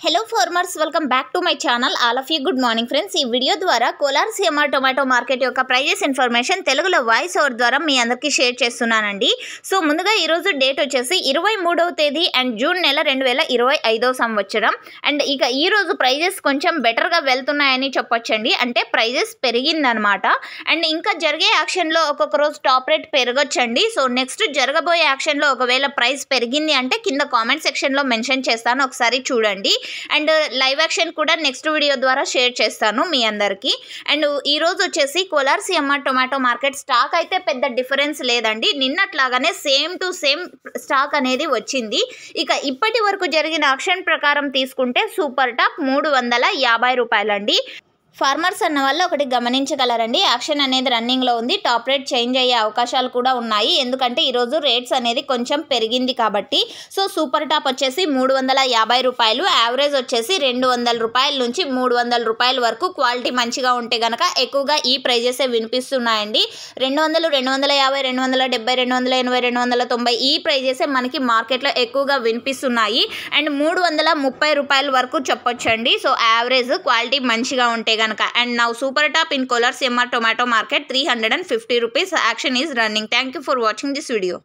Hello farmers, welcome back to my channel. All of you good morning friends. ఈ video ద్వారా Kolar CMR tomato market యొక్క prices information తెలుగులో voice over ద్వారా మీ అందరికీ share చేస్తున్నానండి. So ముందుగా ఈరోజు డేట్ వచ్చేసి 23వ తేదీ అండ్ జూన్ నెల 2025 సంవత్సరం. అండ్ ఇక ఈరోజు ప్రైజెస్ కొంచెం బెటర్గా వెళ్తున్నాయని చెప్పొచ్చండి. అంటే ప్రైజెస్ పెరిగిందనమాట. అండ్ ఇంకా జరిగే యాక్షన్లో ఒక్కొక్క రోజు టాప్ రేట్ పెరగొచ్చండి. సో నెక్స్ట్ జరగబోయే యాక్షన్లో ఒకవేళ ప్రైస్ పెరిగింది అంటే కింద కామెంట్ సెక్షన్లో మెన్షన్ చేస్తాను, ఒకసారి చూడండి. అండ్ లైవ్ యాక్షన్ కూడా నెక్స్ట్ వీడియో ద్వారా షేర్ చేస్తాను మీ అందరికీ. అండ్ ఈరోజు వచ్చేసి Kolar CMR tomato market stock అయితే పెద్ద డిఫరెన్స్ లేదండి. నిన్నట్లాగానే సేమ్ టు సేమ్ స్టాక్ అనేది వచ్చింది. ఇక ఇప్పటి వరకు జరిగిన యాక్షన్ ప్రకారం తీసుకుంటే సూపర్ టాప్ 350 రూపాయలండి. ఫార్మర్స్ అన్న వాళ్ళు ఒకటి గమనించగలరండి, యాక్షన్ అనేది రన్నింగ్లో ఉంది. టాప్ రేట్ చేంజ్ అయ్యే అవకాశాలు కూడా ఉన్నాయి, ఎందుకంటే ఈరోజు రేట్స్ అనేది కొంచెం పెరిగింది కాబట్టి. సో సూపర్ టాప్ వచ్చేసి 350 రూపాయలు, యావరేజ్ వచ్చేసి 200 రూపాయల నుంచి 300 రూపాయల వరకు. క్వాలిటీ మంచిగా ఉంటే కనుక ఎక్కువగా ఈ ప్రైజెసే వినిపిస్తున్నాయండి. 200, 250, 270, 280, 290 ఈ ప్రైజెసే మనకి మార్కెట్లో ఎక్కువగా వినిపిస్తున్నాయి. అండ్ 330 రూపాయల వరకు చెప్పొచ్చండి. సో యావరేజ్ క్వాలిటీ మంచిగా ఉంటే గనక. And now super top in Kolar CMR tomato market 350 rupees. Action is running. Thank you for watching this video.